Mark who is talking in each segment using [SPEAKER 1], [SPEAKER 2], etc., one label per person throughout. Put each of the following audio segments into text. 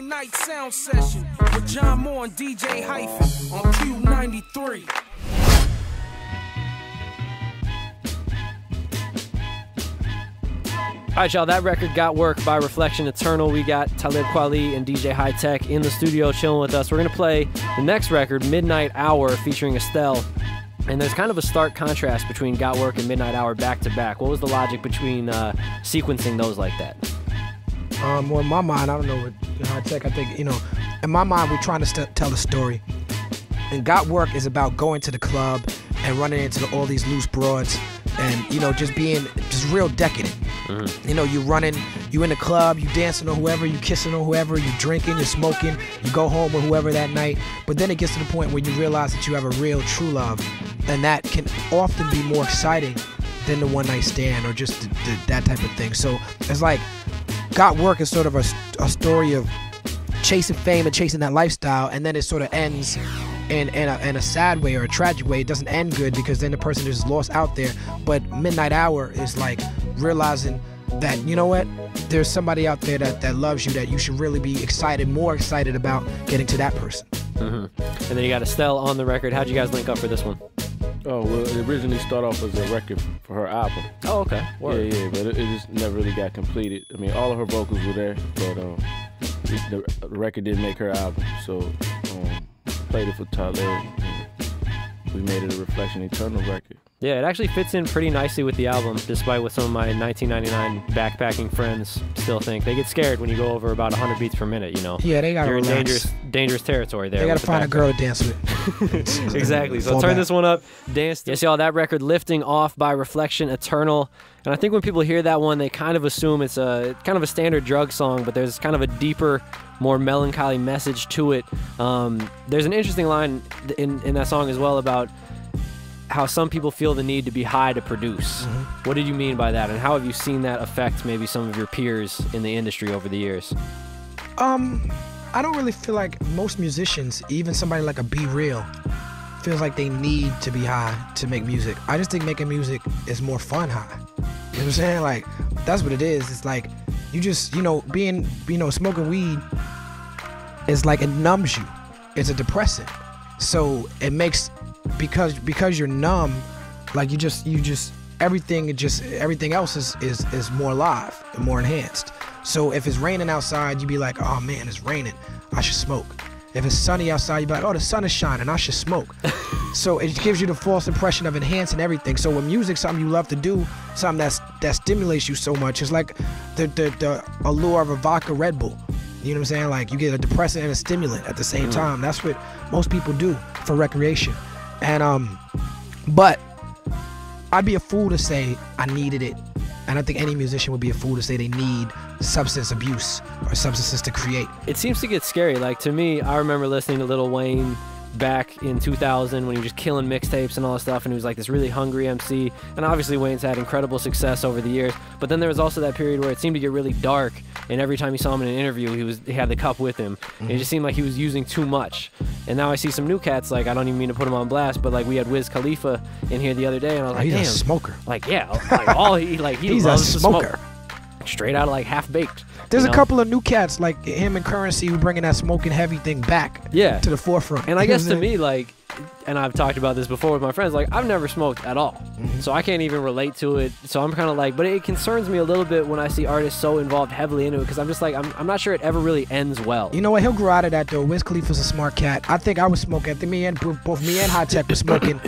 [SPEAKER 1] night sound session with John Moore and DJ Hyphen on KUBE 93.
[SPEAKER 2] All right, y'all, that record Got Work by Reflection Eternal. We got Talib Kweli and DJ Hyphen in the studio chilling with us. We're going to play the next record, Midnight Hour, featuring Estelle. And there's kind of a stark contrast between Got Work and Midnight Hour back to back. What was the logic between sequencing those like that?
[SPEAKER 3] Well, in my mind, I don't know what Hi-Tek, I think, in my mind, we're trying to tell a story. And Got Work is about going to the club and running into all these loose broads and, just being just real decadent. Mm-hmm. You in the club, you dancing on whoever, you kissing on whoever, you drinking, you're smoking, you go home with whoever that night. But then it gets to the point where you realize that you have a real true love, and that can often be more exciting than the one night stand or just that type of thing. So it's like Got Work is sort of a story of chasing fame and chasing that lifestyle, and then it sort of ends in a sad way or a tragic way. It doesn't end good because then the person is lost out there. But Midnight Hour is like realizing that, you know what, there's somebody out there that loves you, that you should really be more excited about getting to that person.
[SPEAKER 2] Mm-hmm. And then you got Estelle on the record. How'd you guys link up for this one?
[SPEAKER 4] Oh, well, it originally started off as a record for her album.
[SPEAKER 2] Oh, okay. Word.
[SPEAKER 4] Yeah, but it just never really got completed. I mean, all of her vocals were there, but the record didn't make her album, so played it for Talib, and we made it a Reflection Eternal record.
[SPEAKER 2] Yeah, it actually fits in pretty nicely with the album, despite what some of my 1999 backpacking friends still think. They get scared when you go over about 100 beats per minute,
[SPEAKER 3] Yeah, they gotta
[SPEAKER 2] You're
[SPEAKER 3] relax.
[SPEAKER 2] in dangerous territory there.
[SPEAKER 3] They gotta find a girl to dance with.
[SPEAKER 2] Exactly. So turn this one up, dance. Yes, y'all, that record, Lifting Off by Reflection Eternal. And I think when people hear that one, they kind of assume it's kind of a standard drug song, but there's kind of a deeper, more melancholy message to it. There's an interesting line in that song as well about how some people feel the need to be high to produce. Mm-hmm. What did you mean by that, and how have you seen that affect maybe some of your peers in the industry over the years?
[SPEAKER 3] I don't really feel like most musicians, even somebody like a Be Real, feels like they need to be high to make music. I just think making music is more fun high. You know what I'm saying? Like, that's what it is. It's like, you just, smoking weed is like, it numbs you. It's a depressant. So it makes, because you're numb, like you just everything else is more live and more enhanced. So if it's raining outside, you be like, oh man, it's raining, I should smoke. If it's sunny outside, you be like, oh, the sun is shining, I should smoke. So it gives you the false impression of enhancing everything. So when music's something you love to do, something that stimulates you so much, it's like the allure of a vodka Red Bull. You know what I'm saying? Like, you get a depressant and a stimulant at the same time. That's what most people do for recreation. And but I'd be a fool to say I needed it, and I think any musician would be a fool to say they need substance abuse or substances to create.
[SPEAKER 2] It seems to get scary. Like, to me, I remember listening to Lil Wayne back in 2000 when he was just killing mixtapes and all that stuff, and he was like this really hungry MC. And obviously Wayne's had incredible success over the years, but then there was also that period where it seemed to get really dark, and every time you saw him in an interview, he had the cup with him. And it just seemed like he was using too much. And now I see some new cats, like, I don't even mean to put him on blast, but like, we had Wiz Khalifa in here the other day, and I was like,
[SPEAKER 3] he's
[SPEAKER 2] damn,
[SPEAKER 3] a smoker.
[SPEAKER 2] Like, yeah, like he
[SPEAKER 3] he's
[SPEAKER 2] loves
[SPEAKER 3] a smoker.
[SPEAKER 2] To smoke. Straight out of like Half Baked.
[SPEAKER 3] There's a couple of new cats like him and Currency who bringing that smoking heavy thing back to the forefront.
[SPEAKER 2] And I guess to me, like, and I've talked about this before with my friends, like, I've never smoked at all. So I can't even relate to it. So I'm kind of like, but it concerns me a little bit when I see artists so involved heavily into it, because I'm just like, I'm not sure it ever really ends well.
[SPEAKER 3] You know what? He'll grow out of that though. Wiz Khalifa's a smart cat. I think I was smoking. I think both me and Hi-Tek were smoking.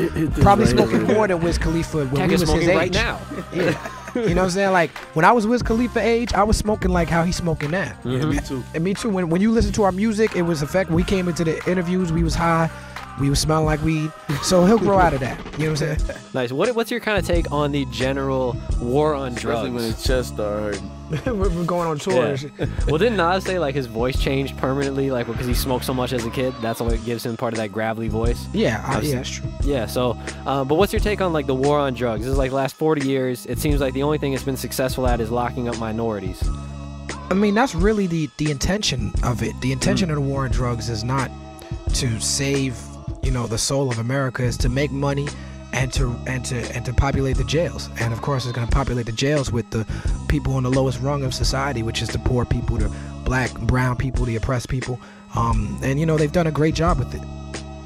[SPEAKER 3] Probably smoking more than Wiz Khalifa when we was his age.
[SPEAKER 2] Right now.
[SPEAKER 3] Yeah. You know what I'm saying? Like, when I was Wiz Khalifa age, I was smoking like how he's smoking now.
[SPEAKER 4] Yeah, me too.
[SPEAKER 3] And me too. When you listen to our music, it was effect. We came into the interviews, we was high. We was smelling like weed. So he'll grow out of that. You know what I'm saying?
[SPEAKER 2] Nice. What's your kind of take on the general war on drugs?
[SPEAKER 4] Especially when his chest started hurting.
[SPEAKER 3] We're going on tour.
[SPEAKER 2] Yeah. Well, didn't Nas say like his voice changed permanently, like because he smoked so much as a kid? That's what gives him part of that gravelly voice.
[SPEAKER 3] Yeah, yeah, that's true.
[SPEAKER 2] Yeah. So, but what's your take on like the war on drugs? This is like the last 40 years. It seems like the only thing it's been successful at is locking up minorities.
[SPEAKER 3] I mean, that's really the intention of it. The intention of the war on drugs is not to save, you know, the soul of America. Is to make money and to populate the jails. And of course, it's going to populate the jails with the people on the lowest rung of society, which is the poor people, the black, brown people, the oppressed people. And, you know, they've done a great job with it.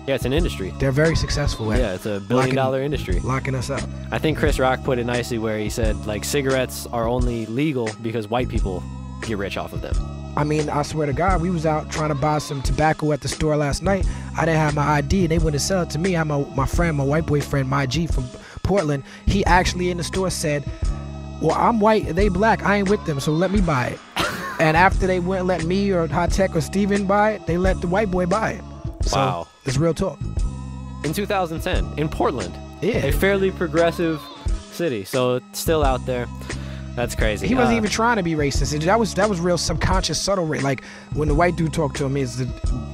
[SPEAKER 2] Yeah, it's an industry.
[SPEAKER 3] They're very successful at
[SPEAKER 2] it's a billion-dollar industry.
[SPEAKER 3] Locking us up.
[SPEAKER 2] I think Chris Rock put it nicely where he said, like, cigarettes are only legal because white people get rich off of them.
[SPEAKER 3] I mean, I swear to God, we was out trying to buy some tobacco at the store last night. I didn't have my ID, and they wouldn't sell it to me. I had my friend, my white boyfriend, my G from Portland. He actually in the store said, well, I'm white, they black, I ain't with them, so let me buy it. And after they wouldn't let me or Hi-Tek or Steven buy it, they let the white boy buy it. So,
[SPEAKER 2] wow.
[SPEAKER 3] It's real talk.
[SPEAKER 2] In 2010, in Portland.
[SPEAKER 3] Yeah.
[SPEAKER 2] A fairly progressive city, so it's still out there. That's crazy.
[SPEAKER 3] He wasn't even trying to be racist. That was real subconscious, subtle. Like when the white dude talked to him, it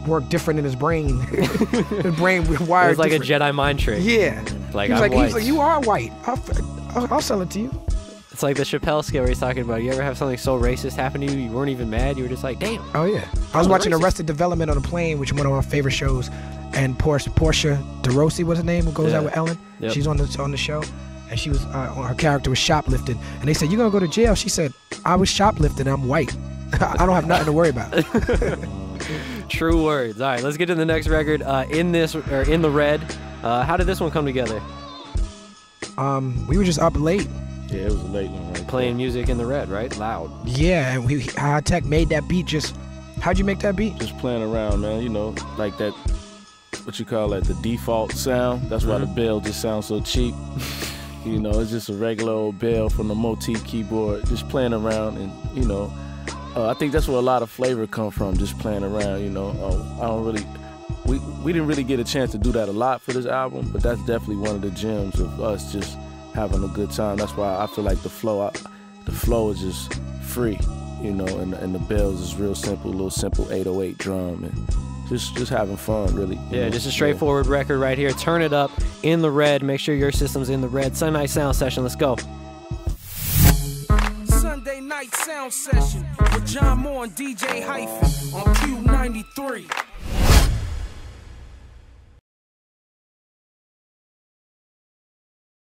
[SPEAKER 3] worked different in his brain. His brain was wired.
[SPEAKER 2] It was like
[SPEAKER 3] different.
[SPEAKER 2] a Jedi mind trick.
[SPEAKER 3] Yeah.
[SPEAKER 2] Like,
[SPEAKER 3] he was
[SPEAKER 2] I'm white.
[SPEAKER 3] He's like, you are white. I'll sell it to you.
[SPEAKER 2] It's like the Chappelle skit where he's talking about, you ever have something so racist happen to you, you weren't even mad, you were just like, damn.
[SPEAKER 3] Oh yeah. I was watching Arrested Development on a plane, which is one of my favorite shows, and Portia DeRossi was her name, who goes out with Ellen.
[SPEAKER 2] Yep.
[SPEAKER 3] She's on the show. And she was, her character was shoplifting. And they said, you gonna go to jail? She said, I was shoplifting, I'm white. I don't have nothing to worry about.
[SPEAKER 2] True words. All right, let's get to the next record. In the Red. How did this one come together?
[SPEAKER 3] We were just up late.
[SPEAKER 4] Yeah, it was a late one, right?
[SPEAKER 2] Playing music in the Red, right? Loud.
[SPEAKER 3] Yeah, and Hi-Tek made that beat just, how'd you make that beat?
[SPEAKER 4] Just playing around, man, you know, like that, what you call that, the default sound. That's why the bell just sounds so cheap. You know, it's just a regular old bell from the Motif keyboard, just playing around, and you know, I think that's where a lot of flavor come from, just playing around. You know, I don't really, we didn't really get a chance to do that a lot for this album, but that's definitely one of the gems of us just having a good time. That's why I feel like the flow is just free, you know, and the bells is real simple, little simple 808 drum, and just having fun, really.
[SPEAKER 2] Yeah,
[SPEAKER 4] know?
[SPEAKER 2] just a straightforward record right here. Turn it up, in the Red. Make sure your system's in the red. Sunday night sound session. Let's go.
[SPEAKER 1] Sunday night sound session with John Moore and DJ Hyphen on Q93.